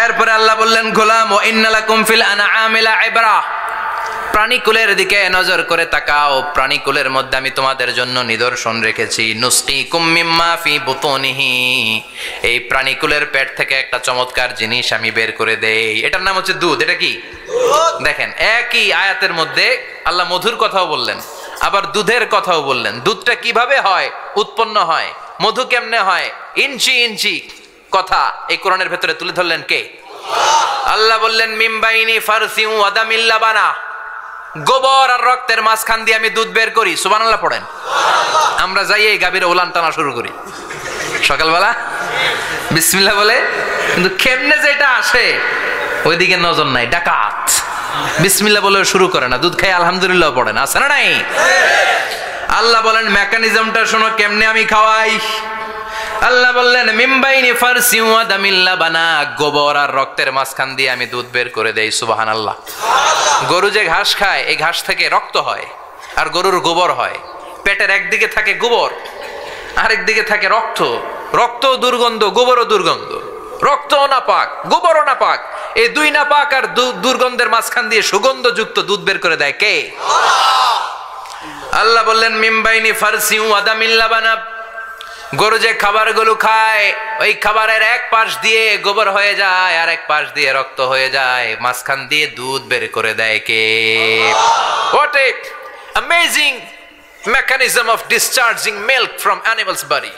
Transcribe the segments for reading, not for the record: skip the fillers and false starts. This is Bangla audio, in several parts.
এরপরে আল্লাহ বললেন গোলাম ওয়া ইন্না লাকুম ফিল আনআমি লাইবরা, প্রাণীকুলের দিকে নজর করে তাকাও, প্রাণীকুলের মধ্যে আমি তোমাদের জন্য নিদর্শন রেখেছি। নুসকিকুম মিম্মা ফি বুতুনিহি, এই প্রাণীকুলের পেট থেকে একটা চমৎকার জিনিস আমি বের করে দেই, এটার নাম হচ্ছে দুধ। এটা কি? দেখেন একই আয়াতের মধ্যে আল্লাহ মধুর কথাও বললেন, আবার দুধের কথাও বললেন। দুধটা কিভাবে হয়, উৎপন্ন হয়, মধু কেমনে হয়, ইঞ্চি ইঞ্চি কথা এই কোরআনের ভেতরে তুলে ধরলেন কে? আল্লাহ বললেন মিম বাইনি ফারসি ওয়া দামিল লাবানা, গোবর আর রক্তের মাঝখান দিয়ে আমি দুধ বের করি। সুবহানাল্লাহ পড়েন। আমরা যাই এই গাভীর ওলান টানা শুরু করি সকালবেলা বিসমিল্লাহ বলে, কিন্তু কেমনে যেটা আসে ওইদিকে নজর নাই, ডাকাত বিসমিল্লাহ বলে শুরু করে না, দুধ খাই আলহামদুলিল্লাহ পড়ে না, আছে না নাই? আল্লাহ বলেন মেকানিজমটা শোনো কেমনে আমি খাওয়াই। আল্লাহ বললেন মিমবাইনি ফারসি ওয়া দামিল লাবানা, গোবর আর রক্তের মাঝখান দিয়ে আমি দুধ বের করে দেই। সুবহানাল্লাহ। গরু যে ঘাস খায় এই ঘাস থেকে রক্ত হয় আর গরুর গোবর হয়। পেটের একদিকে থাকে গোবর, আরেক দিকে থাকে রক্ত। রক্ত দুর্গন্ধ, গোবরও দুর্গন্ধ। রক্তও নাপাক, গোবরও নাপাক, এই দুই নাপাক আর দুর্গন্ধের মাঝখান দিয়ে সুগন্ধযুক্ত দুধ বের করে দেয় কে? আল্লাহ বললেন মিমবাইনি ফারসি ওয়া দামিল লাবানা, গরু যে খাবারগুলো খায় ওই খাবারের এক পাশ দিয়ে গোবর হয়ে যায় আর এক পাশ দিয়ে রক্ত হয়ে যায়, মাঝখান দিয়ে দুধ বের করে দেয় কে? What a amazing mechanism of discharging milk from animal's body.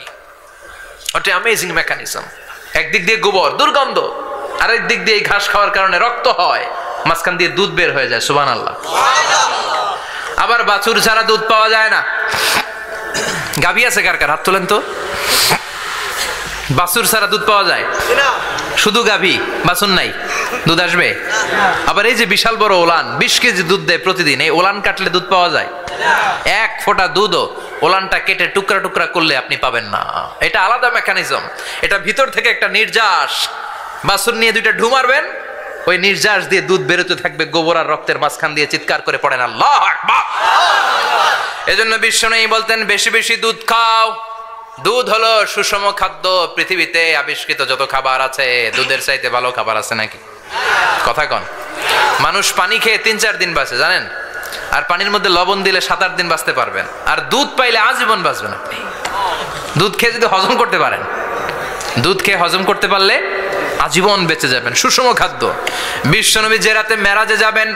What a amazing mechanism. একদিক দিয়ে গোবর দুর্গন্ধ, আরেক দিক দিয়ে ঘাস খাওয়ার কারণে রক্ত হয়, মাঝখান দিয়ে দুধ বের হয়ে যায়। সুবহানাল্লাহ। আবার বাছুর ছাড়া দুধ পাওয়া যায় না। গাভী আছে কার কার? হাত তোলেন তো। বাছুর ছাড়া দুধ পাওয়া যায়? শুধু গাভী, বাছুর নাই, দুধ আসবে? আবার এই যে বিশাল বড় ওলান 20 কেজি দুধ দেয় প্রতিদিন, এই ওলান কাটলে দুধ পাওয়া যায়? এক ফোঁটা দুধও ওলানটা কেটে টুকরা টুকরা করলে আপনি পাবেন না। এটা আলাদা মেকানিজম। এটা ভিতর থেকে একটা নির্যাস, বাছুর নিয়ে দুইটা ঢু মারবেন, ওই নির্যাস দিয়ে দুধ বেরোতে থাকবে গোবর আর রক্তের মাঝখান দিয়ে। চিৎকার করে পড়েন আল্লাহু আকবার। এজন্য বিশ্বনবী বলতেন বেশি বেশি দুধ খাও। দুধ হলো সুষম খাদ্য। পৃথিবীতে আবিষ্কৃত যত খাবার আছে দুধের চাইতে ভালো খাবার আছে নাকি? কথা কন। মানুষ পানি খেয়ে 3-4 দিন বাঁচে জানেন, আর পানির মধ্যে লবণ দিলে 7-8 দিন বাঁচতে পারবেন। আর দুধ পাইলে আজীবন বাঁচবেন আপনি। দুধ খেয়ে যদি হজম করতে পারেন, দুধ খেয়ে হজম করতে পারলে আজীবন বেঁচে যাবেন। সুষম খাদ্য। বিশ্বনবী যে রাতে মেরাজে যাবেন,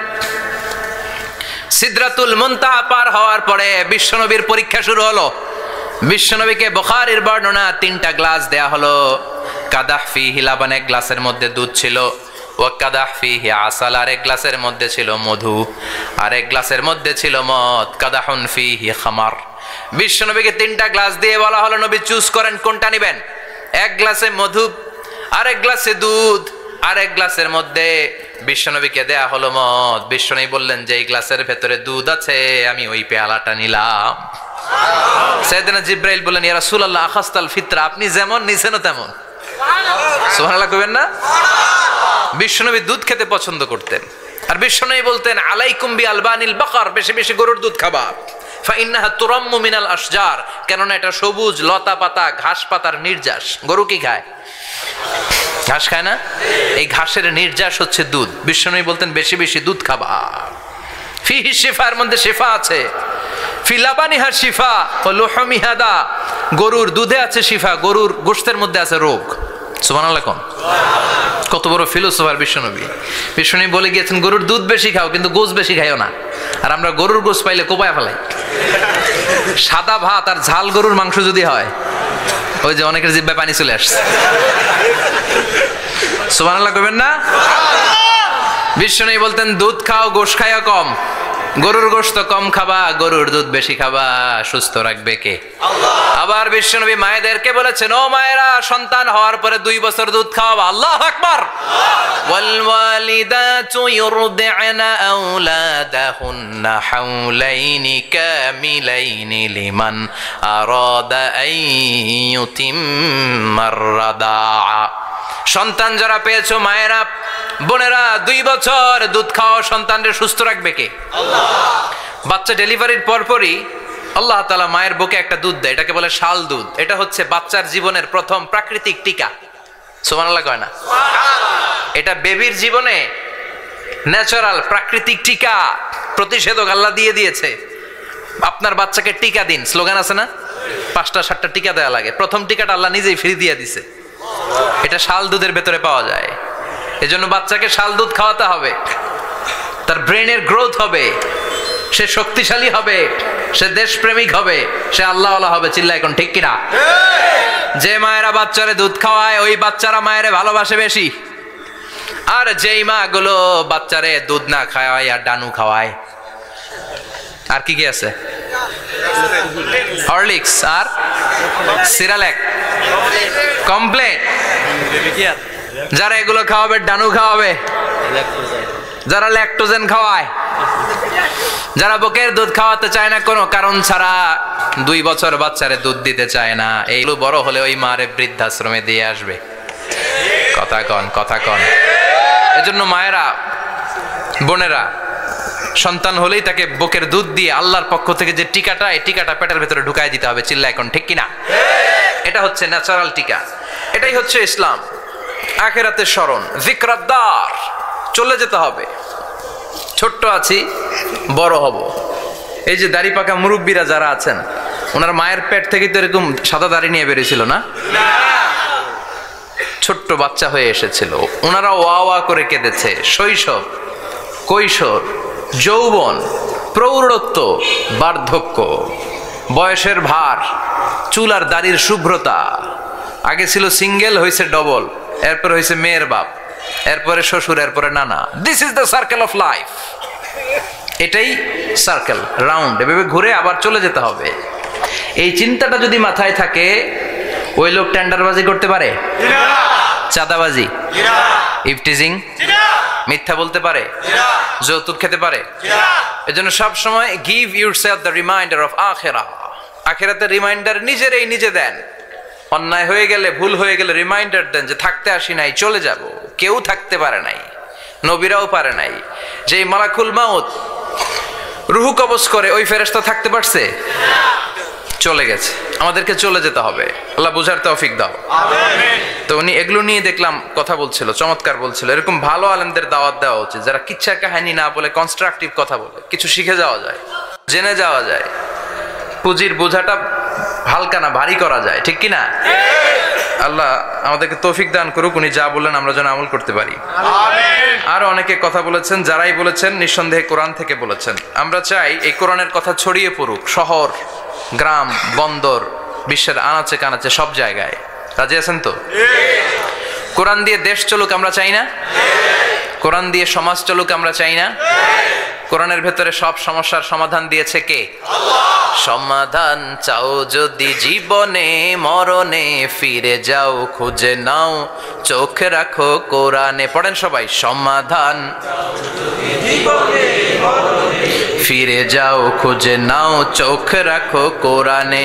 সিদরাতুল মুনতাহা পার হওয়ার পরে বিশ্বনবীর পরীক্ষা শুরু হলো। বিশ্বনবীকে বুখারীর বর্ণনা 3টা গ্লাস দেয়া হলো। কাদাহ ফিহি লাবান, এক গ্লাসের মধ্যে দুধ ছিল। ওয়া কাদাহ ফিহি আসাল, আরেক গ্লাসের মধ্যে ছিল মধু, আরেক গ্লাসের মধ্যে ছিল মদ। কাদাহুন ফিহি খামার। বিশ্বনবীকে 3টা গ্লাস দিয়ে বলা হলো নবী চুজ করেন কোনটা নেবেন। এক গ্লাসে মধু, আরেক গ্লাসে দুধ, আরেক গ্লাসের মধ্যে বিশ্বনবীকে দেয়া হলো মদ। বিশ্বনবী বললেন যে এই গ্লাসের ভেতরে দুধ আছে আমি ওই পেয়ালাটা নিলাম। সাইয়েদনা জিবরাইল বললেন ইয়া রাসূলুল্লাহ আখাস্তাল ফিতরা, আপনি যেমন নিছেন তেমন। সুবহানাল্লাহ কইবেন না? বিশ্বনবী দুধ খেতে পছন্দ করতেন। আর বিশ্বনবী বলতেন আলাইকুম বি আলবানিল বাকার, বেশি বেশি গরুর দুধ খাবা। ফাইন্নাহা তুরাম্মু মিনাল আশজার, কেননা এটা সবুজ লতা পাতা ঘাস পাতার নির্যাস। গরু কি খায়? ঘাস খায় না? এই ঘাসের নির্যাস হচ্ছে দুধ। বিশ্বনবী বলতেন বেশি বেশি দুধ খাবা। ফিহি শিফার মধ্যে শিফা আছে। ফি লাবানিহা শিফা ওয়া লুহুমিহা দা, গরুর দুধে আছে শিফা, গরুর গোশতের মধ্যে আছে রোগ। সুবহানাল্লাহ কোন কত বড় ফিলোসফার বিশ্বনবী। বিশ্বনবী বলে গিয়েছেন গরুর দুধ বেশি খাও কিন্তু গোশ বেশি খাইও না। আর আমরা গরুর গোশ পাইলে কোপায় ফেলাই। সাদা ভাত আর ঝাল গরুর মাংস যদি হয়, ওই যে অনেকের জিহ্বায় পানি চলে আসছে। সুবহানাল্লাহ কইবেন না? বিশ্বনবী বলতেন দুধ খাও গোশ খাইও কম, গরুর গোশত কম খাবা, গরুর দুধ বেশি খাবা, সুস্থ রাখবে কে? আল্লাহ। আবার বিশ্বনবী মায়েদেরকে বলেছেন ও মায়েরা সন্তান হওয়ার পরে 2 বছর দুধ খাওয়াবা। আল্লাহু আকবার। ওয়াল ওয়ালিদাতু ইউরদি'না আওলাদাহুন্না হাওলাইনি কামিলাইনি লিমান আরাদা আন ইউতিম্মার রাদা'a। সন্তান যারা পেয়েছো মায়েরা বোনেরা 2 বছর দুধ খাওয়া সন্তানদের সুস্থ রাখবে কে? আল্লাহ। বাচ্চা ডেলিভারির পরপরই আল্লাহ তাআলা মায়ের বুকে একটা দুধ দেয়, এটাকে বলে শাল দুধ। এটা হচ্ছে বাচ্চার জীবনের প্রথম প্রাকৃতিক টিকা। সুবহানাল্লাহ কয় না? এটা বেবির জীবনে ন্যাচারাল প্রাকৃতিক টিকা, প্রতিষেধক আল্লাহ দিয়ে দিয়েছে। আপনার বাচ্চাকে টিকা দিন, স্লোগান আছে না? 5টা 7টা টিকা দেওয়া লাগে, প্রথম টিকাটা আল্লাহ নিজেই ফ্রি দিয়ে দিছে। এটা শাল দুধের ভেতরে পাওয়া যায়। এজন্য বাচ্চাকে শাল দুধ খাওয়াতে হবে, তার ব্রেনের গ্রোথ হবে, সে শক্তিশালী হবে, সে দেশপ্রেমিক হবে, সে আল্লাহওয়ালা হবে। চিল্লা এখন ঠিক কিনা? যে মায়েরা বাচ্চারে দুধ খাওয়ায় ওই বাচ্চারা মায়েরে ভালোবাসে বেশি। আর যেই মা গুলো বাচ্চারে দুধ না খাওয়ায় আর ডানু খাওয়ায়, আর কি কি আছে, হরলিক্স আর সিরালেক, কমপ্লেন, যারা এগুলো খাওয়াবে ডানু খাওয়াবে, যারা ল্যাকটোজেন খাওয়ায়, যারা বুকের দুধ খাওয়াতে চায় না কোনো কারণ ছাড়া, 2 বছর বাচ্চারে দুধ দিতে চায় না, এইগুলো বড় হলে ওই মারে বৃদ্ধাশ্রমে দিয়ে আসবে। কথা কন, কথা কন। এজন্য মায়েরা, বোনেরা, সন্তান হলেই তাকে বুকের দুধ দিয়ে আল্লাহর পক্ষ থেকে যে টিকাটা, এই টিকাটা পেটের ভেতরে ঢুকাই দিতে হবে। চিল্লা এখন ঠিক কিনা? এটা হচ্ছে ন্যাচারাল টিকা, এটাই হচ্ছে ইসলাম। আখিরাতের স্মরণ, যিকরাদ্দার, চলে যেতে হবে। ছোট্ট আছি, বড় হব। এই যে দাড়ি পাকা মুরব্বীরা যারা আছেন, ওনার মায়ের পেট থেকে তো এরকম সাদা দাড়ি নিয়ে বেরিয়েছিল না? ছোট্ট বাচ্চা হয়ে এসেছিল, ওনারা ওয়া ওয়া করে কেঁদেছে। শৈশব, কৈশোর, যৌবন, প্রৌঢ়ত্ব, বার্ধক্য, বয়সের ভার, চুল আর দাড়ির শুভ্রতা। আগে ছিল সিঙ্গেল, হয়েছে ডবল, এরপর হয়েছে মেয়ের বাপ, এরপরে শ্বশুর, এরপরে নানা। This is the circle of life. এটাই সার্কেল, রাউন্ড, এভাবে ঘুরে আবার চলে যেতে হবে। এই চিন্তাটা যদি মাথায় থাকে, ওই লোক টেন্ডারবাজি করতে পারে, চাঁদাবাজি, ইফটিজিং, মিথ্যা বলতে পারে, যৌতুক খেতে পারে। এজন্য সব সময় give yourself the reminder of আখিরা। আখিরাতের রিমাইন্ডার নিজেরাই নিজে দেন। অন্যায় হয়ে গেলে, ভুল হয়ে গেলে রিমাইন্ডার দেন যে থাকতে আসি নাই, চলে যাব। কেউ থাকতে পারে নাই, নবীরাও পারে নাই। যে মালাকুল মাউত রুহু কবজ করে, ওই ফেরেশতা থাকতে পারছে? চলে গেছে। আমাদেরকে চলে যেতে হবে। আল্লাহ বুঝার তৌফিক দাও। তো উনি এগুলো নিয়ে দেখলাম কথা বলছিল, চমৎকার বলছিল। এরকম ভালো আলেমদের দাওয়াত দেওয়া উচিত, যারা কিচ্ছা কাহিনী না বলে কনস্ট্রাকটিভ কথা বলে, কিছু শিখে যাওয়া যায়, জেনে যাওয়া যায়। পুঁজির বোঝাটা হালকা না, ভারী করা যায়, ঠিক কিনা? আল্লাহ আমাদেরকে তৌফিক দান করুক, উনি যা বললেন আমরা যেন আমল করতে পারি। আরো অনেকে কথা বলেছেন, যারাই বলেছেন নিঃসন্দেহে কোরআন থেকে বলেছেন। আমরা চাই এই কোরআনের কথা ছড়িয়ে পড়ুক শহর, গ্রাম, বন্দর, বিশ্বের আনাচে কানাচে, সব জায়গায়। রাজি আছেন তো? কোরআন দিয়ে দেশ চলুক আমরা চাই না? কোরআন দিয়ে সমাজ চলুক আমরা চাই না? কোরআনের ভেতরে সব সমস্যার সমাধান দিয়েছে কে? সমাধান চাও যদি জীবনে মরণে, ফিরে যাও খুঁজে নাও, চোখ রাখো কোরআনে। পড়েন সবাই, সমাধান ফিরে যাও খুঁজে নাও, চোখ রাখো কোরআনে।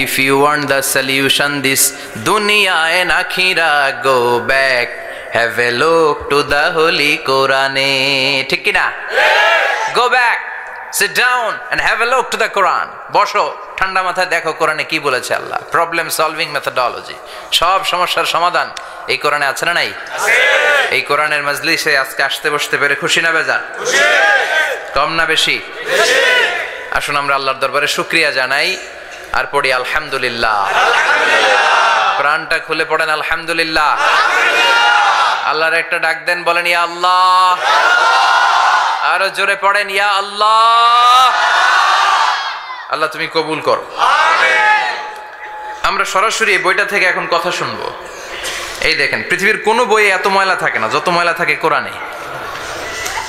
If you want the solution this দুনিয়া এন্ড আখিরা, go back, have a look to the holy কোরআনে। ঠিক কিনা? Go back, sit down and have a look to the Quran. বসো, ঠান্ডা মাথায় দেখো কোরআনে কি বলেছে আল্লাহ। প্রবলেম সলভিং মেথোডোলজি, সব সমস্যার সমাধান এই কোরআনে আছে না নাই? এই কোরআনের মজলিসে আজকে আসতে বসতে পেরে খুশি না বেজার? কম না বেশি? আসুন আমরা আল্লাহর দরবারে শুকরিয়া জানাই আর পড়ি আলহামদুলিল্লাহ। প্রাণটা খুলে পড়েন আলহামদুলিল্লাহ। আল্লাহর একটা ডাক দেন, বলেন ইয়া আল্লাহ। আরো জোরে পড়েন ইয়া আল্লাহ। আল্লাহ তুমি কবুল করো। আমরা সরাসরি এই বইটা থেকে এখন কথা শুনবো। এই দেখেন, পৃথিবীর কোনো বইয়ে এত ময়লা থাকে না যত ময়লা থাকে কোরআনে।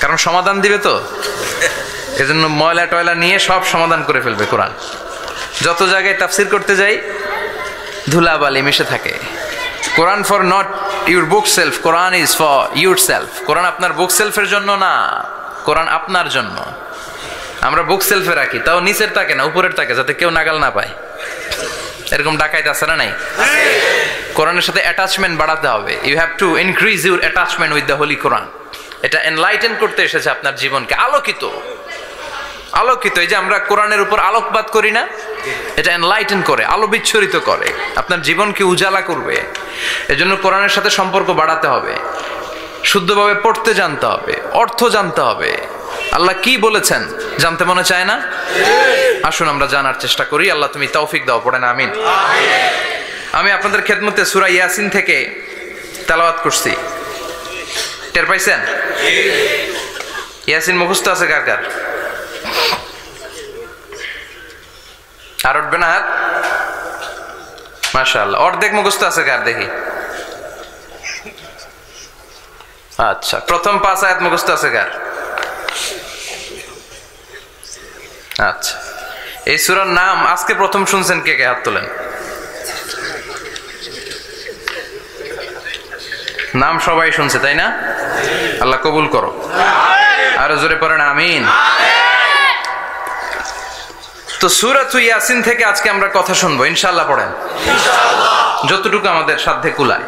কারণ সমাধান দিবে তো, এজন্য ময়লা টয়লা নিয়ে সব সমাধান করে ফেলবে কোরআন। যত জায়গায় তাফসির করতে যাই ধুলাবালি মিশে থাকে। Quran for not your bookshelf, Quran is for yourself. কোরআন আপনার বুক সেলফের জন্য না, কোরআন আপনার জন্য। আমরা বুক সেলফে রাখি, তাও নিচের তাকে না, উপরের তাকে, যাতে কেউ নাগাল না পায়। এরকম ডাকাইতে আছে না নাই? কোরআনের সাথে অ্যাটাচমেন্ট বাড়াতে হবে। You have to increase your attachment with the holy Quran. এটা এনলাইটেন করতে এসেছে আপনার জীবনকে, আলোকিত আলোকিত। এই যে আমরা কোরআনের উপর আলোকপাত করি না, এটা এনলাইটেন করে, আলো বিচ্ছুরিত করে, আপনার জীবনকে উজালা করবে। এজন্য কোরআনের সাথে সম্পর্ক বাড়াতে হবে। শুদ্ধভাবে পড়তে জানতে হবে, অর্থ জানতে হবে। আল্লাহ কি বলেছেন জানতে মনে চায় না? আসুন আমরা জানার চেষ্টা করি। আল্লাহ তুমি তৌফিক দাও, পড়েন আমিন। আমি আপনাদের খেদমতে সূরা ইয়াসিন থেকে তেলাওয়াত করছি, টের পাইছেন? ইয়াসিন মুখস্থ আছে কার কার? আর উঠবে না হাত? মাশাআল্লাহ। অর্ধেক মুখস্থ আছে কার দেখি? আচ্ছা, প্রথম 5 আয়াত মুখস্থ আছে কার? আচ্ছা, এই সূরার নাম আজকে প্রথম শুনছেন কে কে? হাত তোলেন। নাম সবাই শুনছে তাই না? আল্লাহ কবুল করো। আরো জোরে পড়েন আমিন। তো সূরাতুল ইয়াসিন থেকে আজকে আমরা কথা শুনবো ইনশাআল্লাহ। পড়েন যতটুকু আমাদের সাধ্যে কুলায়।